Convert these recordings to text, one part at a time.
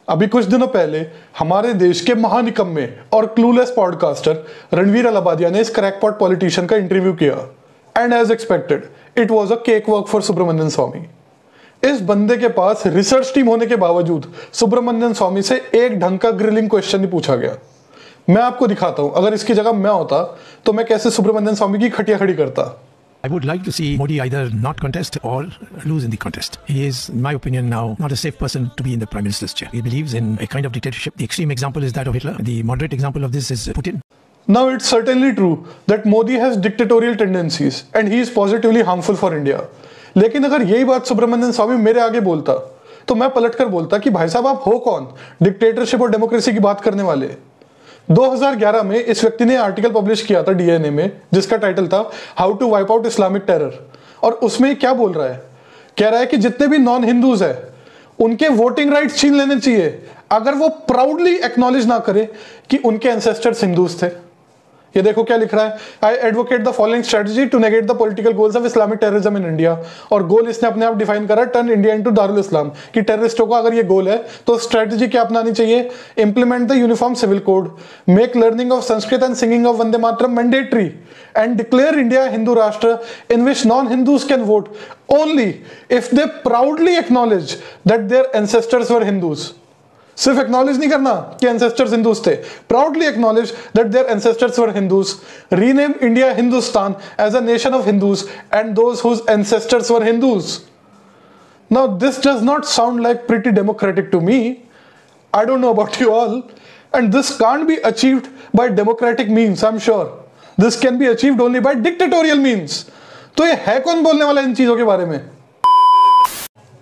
अभी कुछ दिनों पहले हमारे देश के महानिकम्मे और क्लूलेस पॉडकास्टर रणवीर अलाबादिया ने इस क्रैकपॉट पॉलिटिशियन का इंटरव्यू किया and as expected it was a केक वर्क फॉर सुब्रमण्यन स्वामी। इस बंदे के पास रिसर्च टीम होने के बावजूद सुब्रमण्यन स्वामी से एक ढंग का ग्रिलिंग क्वेश्चन नहीं पूछा गया। मैं आपको दिखाता हूं, अगर इसकी जगह मैं होता तो मैं कैसे सुब्रमण्यन स्वामी की खटिया खड़ी करता। I would like to see Modi either not contest or lose in the contest. He is, in my opinion now, not a safe person to be in the Prime Minister's chair. He believes in a kind of dictatorship. The extreme example is that of Hitler. The moderate example of this is Putin. Now it's certainly true that Modi has dictatorial tendencies and he is positively harmful for India. लेकिन अगर यही बात सुब्रमण्यन स्वामी मेरे आगे बोलता तो मैं पलटकर बोलता कि भाई साहब आप हो कौन, डिक्टेटरशिप और डेमोक्रेसी की बात करने वाले। 2011 में इस व्यक्ति ने आर्टिकल पब्लिश किया था डीएनए में जिसका टाइटल था how to wipe out Islamic terror, और उसमें क्या बोल रहा है, कह रहा है कि जितने भी नॉन हिंदूज है उनके वोटिंग राइट्स छीन लेने चाहिए अगर वो प्राउडली एक्नॉलेज ना करे कि उनके एंसेस्टर्स हिंदूज थे। ये देखो क्या लिख रहा है, I advocate the following strategy to negate the political goals of Islamic terrorism in India. और गोल इसने अपने आप डिफाइन करा, टर्न इंडिया इनटू दारुल इस्लाम, कि टेररिस्टों का अगर ये गोल है तो स्ट्रेटजी क्या अपनानी चाहिए, implement the uniform civil code, make learning of Sanskrit and singing of Vande Mataram mandatory and declare India Hindu Rashtra in which non Hindus can vote only if they proudly acknowledge that their ancestors were Hindus. सिर्फ एक्नॉलेज नहीं करना कि ancestors Hindus थे, proudly acknowledge that their ancestors were Hindus, rename India Hindustan as a nation of Hindus and those whose ancestors were Hindus. Now this does not sound like pretty democratic to me. I don't know about you all and this can't be achieved by democratic means. I am sure this can be achieved only by dictatorial means. तो ये है कौन बोलने वाला इन चीजों के बारे में।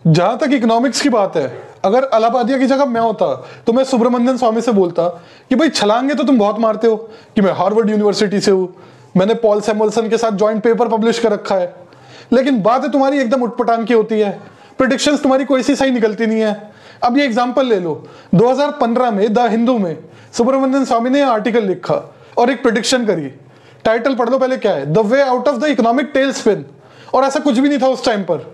जहां तक इकोनॉमिक्स की बात है, अगर अलाहाबादिया की जगह मैं होता तो मैं सुब्रमण्यन स्वामी से बोलता कि भाई छलांगे तो तुम बहुत मारते हो कि मैं हार्वर्ड यूनिवर्सिटी से हूं, मैंने पॉल सैमुअल्सन के साथ जॉइंट पेपर पब्लिश कर रखा है, लेकिन बातें तुम्हारी एकदम उटपटांग की होती है, प्रेडिक्शंस तुम्हारी कोई सी सही निकलती नहीं है। अब ये एग्जांपल ले लो, 2015 में द हिंदू में सुब्रमण्यन स्वामी ने आर्टिकल लिखा और एक प्रेडिक्शन करी। टाइटल पढ़ लो पहले, क्या है, the way out of the economic tailspin, और ऐसा कुछ भी नहीं था उस टाइम पर।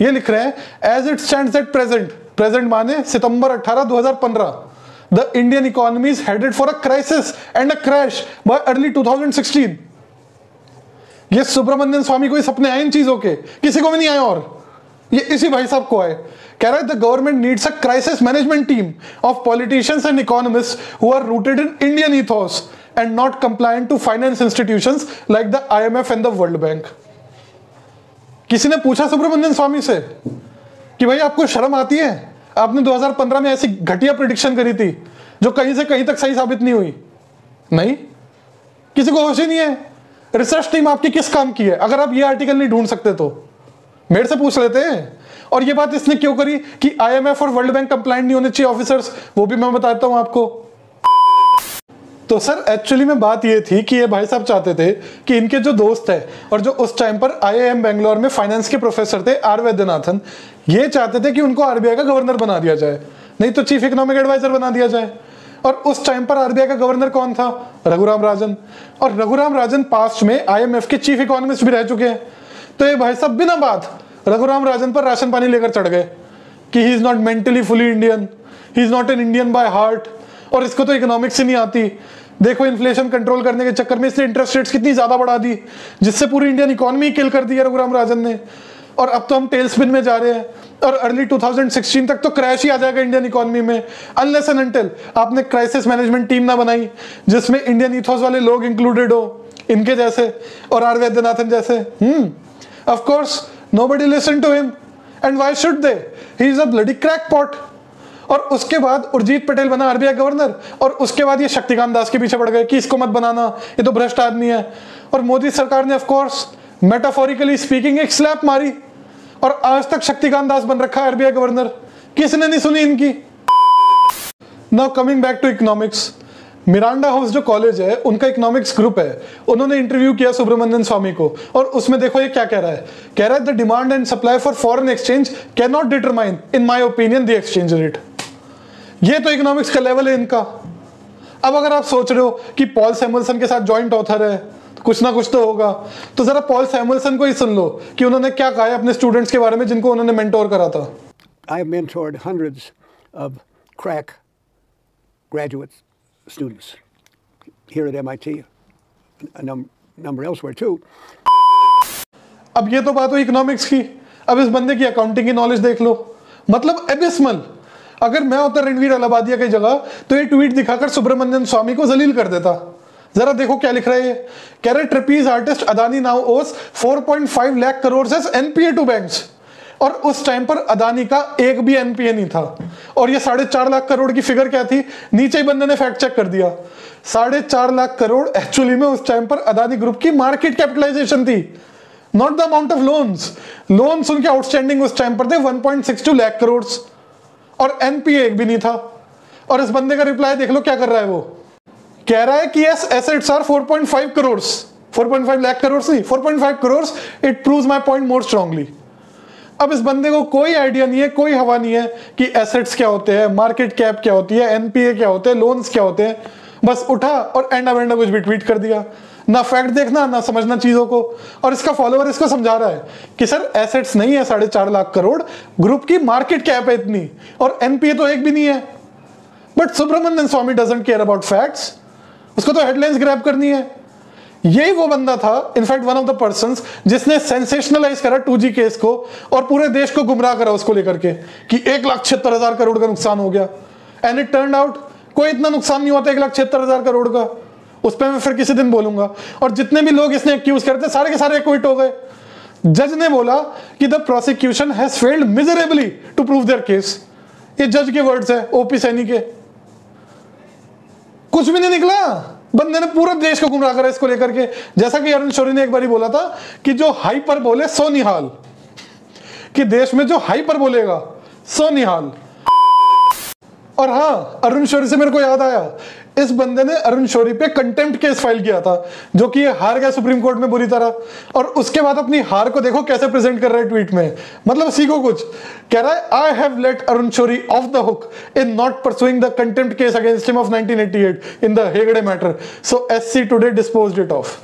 ये लिख रहे हैं as it stands at present, present माने सितंबर 18, 2015, the Indian economy is headed for a crisis and a crash by early 2016। ये सुब्रमण्यन स्वामी को सपने आए इन चीजों के, किसी को भी नहीं आए, और ये इसी भाई साहब को आए। कह रहा है the government needs a crisis management team of politicians and economists who are rooted in Indian ethos and not compliant to finance institutions like the IMF and the world bank. किसी ने पूछा सुब्रमण्यन स्वामी से कि भाई आपको शर्म आती है, आपने 2015 में ऐसी घटिया प्रेडिक्शन करी थी जो कहीं से कहीं तक सही साबित नहीं हुई। नहीं, किसी को होश ही नहीं है। रिसर्च टीम आपकी किस काम की है? अगर आप ये आर्टिकल नहीं ढूंढ सकते तो मेरे से पूछ लेते हैं। और ये बात इसने क्यों करी कि IMF और वर्ल्ड बैंक कंप्लायंट नहीं होने चाहिए ऑफिसर्स, वो भी मैं बताता हूं आपको। तो सर एक्चुअली में बात ये थी कि ये भाई साहब चाहते थे कि इनके जो दोस्त है और जो उस टाइम पर IIM बेंगलोर में फाइनेंस के प्रोफेसर थे आर वैद्यनाथन, ये चाहते थे कि उनको RBI का गवर्नर बना दिया जाए, नहीं तो चीफ इकोनॉमिक एडवाइजर बना दिया जाए। और उस टाइम पर RBI का गवर्नर कौन था? रघुराम राजन। और रघुराम राजन पास्ट में IMF के चीफ इकोनॉमिस्ट भी रह चुके हैं। तो ये भाई साहब बिना बात रघुराम राजन पर राशन पानी लेकर चढ़ गए कि ही is not mentally fully Indian, he is not an Indian by heart, और इसको तो इकोनॉमिक्स ही नहीं आती। देखो इन्फ्लेशन कंट्रोल करने के चक्कर में इसने इंटरेस्ट रेट्स कितनी ज्यादा बढ़ा दी जिससे पूरी इंडियन इकोनॉमी किल कर दी है रघुराम राजन ने। और अब तो हम टेल स्पिन में जा रहे हैं और अर्ली 2016 तक तो क्रैश ही आ जाएगा इंडियन इकोनॉमी में, अनलेस एंड अनटिल आपने क्राइसिस मैनेजमेंट टीम ना बनाई जिसमें इंडियन इथोस वाले लोग इंक्लूडेड हो, इनके जैसे और आर वैद्यनाथन जैसे। Of course nobody listen to him and why should they, he is a bloody crackpot. और उसके बाद उर्जित पटेल बना RBI गवर्नर, और उसके बाद ये शक्तिकांत दास के पीछे पड़ गए कि इसको मत बनाना, ये तो भ्रष्ट आदमी है। और मोदी सरकार ने ऑफ कोर्स मेटाफोरिकली स्पीकिंग एक स्लैप मारी और आज तक शक्तिकांत दास बन रखा है RBI गवर्नर। किसने नहीं सुनी इनकी। Now coming back to economics, Miranda house जो कॉलेज है उनका इकोनॉमिक्स ग्रुप है, उन्होंने इंटरव्यू किया सुब्रमण्यन स्वामी को, और उसमें देखो ये क्या कह रहा है। कह रहा है the demand and supply for foreign exchange can not determine in my opinion the exchange rate. ये तो इकोनॉमिक्स का लेवल है इनका। अब अगर आप सोच रहे हो कि पॉल सैमुअल्सन के साथ जॉइंट ऑथर है, कुछ ना कुछ तो होगा, तो जरा पॉल सैमुअल्सन को ही सुन लो कि उन्होंने क्या कहा है अपने स्टूडेंट्स के बारे में जिनको उन्होंने मेंटोर करा था। I have mentored hundreds of crack graduate students here at MIT, a number elsewhere too. अब ये तो बात हुई इकोनॉमिक्स की, अब इस बंदे की अकाउंटिंग की नॉलेज देख लो, मतलब एबिस्मल। अगर मैं होता रणवीर अलाहाबादिया की जगह तो ये ट्वीट दिखाकर सुब्रमण्यम स्वामी को जलील कर देता। जरा देखो क्या लिख रहे हैं, कह रहे trapeze artist Adani now owes 4.5 lakh crore as NPA to banks. और उस टाइम पर अदानी का एक भी एनपीए नहीं था। और ये 4.5 लाख करोड़ की फिगर क्या थी, नीचे ही बंदे ने फैक्ट चेक कर दिया। 4.5 लाख करोड़ एक्चुअली में उस टाइम पर अदानी ग्रुप की मार्केट कैपिटलाइजेशन थी, not the amount of loans उनके आउटस्टैंडिंग उस टाइम पर थे 1.62 लाख करोड़, और एनपीए एक भी नहीं था। और इस बंदे का रिप्लाई देख लो क्या कर रहा है, वो कह रहा है कि yes assets are 4.5 crore, 4.5 lakh crore नहीं, 4.5 crore, it proves my point more strongly. अब इस बंदे को कोई आइडिया नहीं है, कोई हवा नहीं है कि एसेट्स क्या होते हैं, मार्केट कैप क्या होती है, एनपीए क्या होते हैं, लोन्स क्या होते हैं। बस उठा और एंडा वेंडा कुछ भी ट्वीट कर दिया, ना फैक्ट देखना ना समझना चीजों को। और इसका फॉलोअर इसको समझा रहा है कि सर एसेट्स नहीं है 4.5 लाख करोड़, ग्रुप की मार्केट कैप है इतनी, और एनपीए तो एक भी नहीं है। But Subramaniam Swamy doesn't care about facts, उसको तो हेडलाइंस ग्रैब करनी है। यही वो बंदा था, in fact one of the persons, जिसने सेंसेशनलाइज करा 2G केस को और पूरे देश को गुमराह करा उसको लेकर के कि 1,76,000 करोड़ का नुकसान हो गया। एंड इट टर्न्ड आउट कोई इतना नुकसान नहीं होता 1,76,000 करोड़ का। उस पर मैं फिर किसी दिन बोलूंगा। और जितने भी लोग इसने एक्यूज करते सारे के सारे क्विट हो गए। जज ने बोला कि the prosecution has failed miserably to prove their case. ये जज के वर्ड्स है, ओपी सैनी के। कुछ भी नहीं निकला, बंदे ने पूरा देश को गुमराह करा इसको लेकर के। जैसा कि अरुण शौरी ने एक बार बोला था कि जो हाइपर बोले सो निहाल, कि देश में जो हाइपर बोलेगा सो निहाल। और हाँ, अरुण शौरी से मेरे को याद आया, इस बंदे ने अरुण शौरी पे कंटेम्प्ट केस फाइल किया था, जो कि हार गया सुप्रीम कोर्ट में बुरी तरह। और उसके बाद अपनी हार को देखो कैसे प्रेजेंट कर रहा है ट्वीट में, मतलब सीखो कुछ। कह रहा है I have let Arun Shourie off the hook in not pursuing the contempt case against him of 1988 in the Hegde matter, so SC today disposed it off.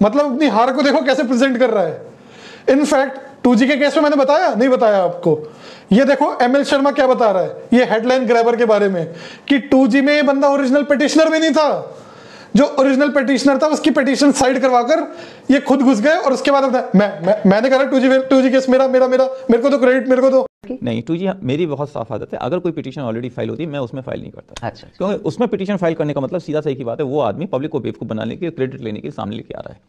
मतलब अपनी हार को देखो कैसे प्रेजेंट कर रहा है। इनफैक्ट 2G के केस में मैंने बताया नहीं बताया आपको, ये देखो ML शर्मा क्या बता रहा है, ये हेडलाइन ग्रैबर के बारे में, कि 2G में ये बंदा ओरिजिनल पिटिशनर भी नहीं था। जो ओरिजिनल पिटिशनर था उसकी पिटीशन साइड करवाकर ये खुद घुस गए, और उसके बाद मैंने कहा 2G केस मेरा मेरा मेरा मेरे को तो क्रेडिट मेरे को तो नहीं। 2G मेरी बहुत साफ आदत है, अगर कोई पिटीशन ऑलरेडी फाइल होती है मैं उसमें फाइल नहीं करता। अच्छा। क्योंकि उसमें पिटीशन फाइल करने का मतलब सीधा सही की बात है, वो आदमी पब्लिक को बेवकूफ बनाने के क्रेडिट लेने के सामने लेके आ रहा है।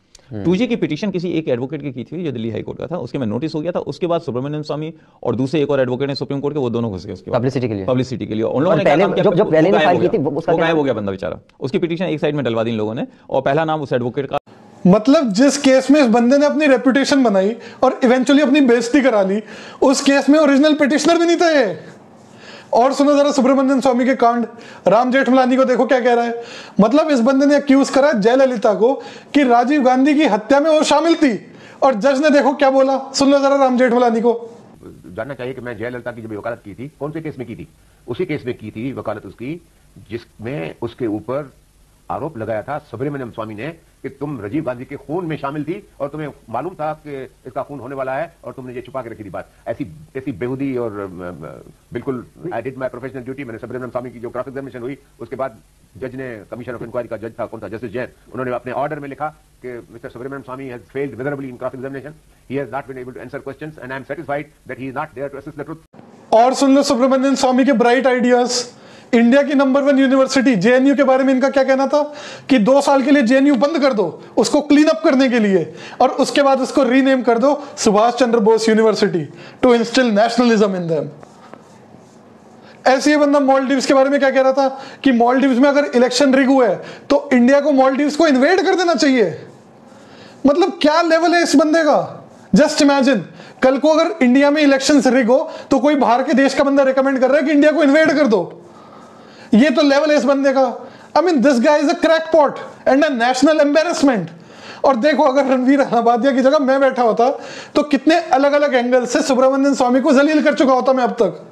2G की पिटीशन किसी एक एडवोकेट की थी जो दिल्ली हाई कोर्ट का था, उसके में नोटिस हो गया था। उसके बाद सुब्रमण्यम स्वामी और दूसरे एक और एडवोकेट ने सुप्रीम कोर्ट के, वो दोनों घुस गए उसके बाद पब्लिसिटी के लिए उन लोगों ने जो पहले ने फाइल की थी वो गायब हो गया बंदा बेचारा। उसकी पिटीशन एक साइड में डलवा दी इन लोगों ने, और पहला नाम उस एडवोकेट का। मतलब जिस केस में इस बंदे ने अपनी रेपुटेशन बनाई और इवेंचुअली अपनी बेइज्जती करा ली, उस केस में ओरिजिनल पिटिशनर भी नहीं था ये। और सुनो जरा सुब्रमण्यम स्वामी के कांड, राम जेठमलानी को देखो क्या कह रहा है। मतलब इस बंदे ने अक्यूज करा जयललिता को कि राजीव गांधी की हत्या में वो शामिल थी, और जज ने देखो क्या बोला, सुन लो जरा राम जेठमलानी को। जानना चाहिए कि मैं जयललिता की जब वकालत की थी, कौन से केस में की थी? उसी केस में की थी वकालत उसकी जिसमें उसके ऊपर आरोप लगाया था सुब्रमण्यम स्वामी ने कि तुम राजीव गांधी के खून में शामिल थी और तुम्हें मालूम था कि इसका खून होने वाला है और तुमने ये छुपा के रखी थी बात। ऐसी बेहुदी और बिल्कुल I did my professional duty. मैंने सुब्रमण्यम स्वामी की जो क्रॉस एग्जामिनेशन हुई उसके बाद जज ने, कमीशन ऑफ इंक्वायरी का जज था कौन था, जस्टिस जैन, उन्होंने अपने ऑर्डर में लिखा कि mister Subramanian Swamy has failed miserably in cross examination, he has not been able to answer questions and I am satisfied that he is not there to assist the truth. और सुन लो सुब्रमण्यम स्वामी के ब्राइट आइडियाज। इंडिया की number 1 university JNU के बारे में इनका क्या कहना था कि 2 साल के लिए जेएनयू बंद कर दो उसको क्लीन अप करने के लिए, और उसके बाद उसको रीनेम कर दो Subhash Chandra Bose university to instil nationalism in them. ऐसे ही बंदा मालदीव्स के बारे में क्या कह रहा था कि मालदीव्स में अगर इलेक्शन रिग हुआ है तो इंडिया को मालदीव्स को इन्वेड कर देना चाहिए। मतलब क्या लेवल है इस बंदे का। जस्ट इमेजिन, कल को अगर इंडिया में इलेक्शंस रिग हो तो कोई बाहर के देश का बंदा रिकमेंड कर रहा है कि इंडिया को इन्वेड कर दो। ये तो लेवल है इस बंदे का। I mean this guy is a crackpot and a national embarrassment. और देखो अगर रणवीर अलाहाबादिया की जगह मैं बैठा होता तो कितने अलग अलग एंगल से सुब्रमण्यम स्वामी को जलील कर चुका होता मैं अब तक।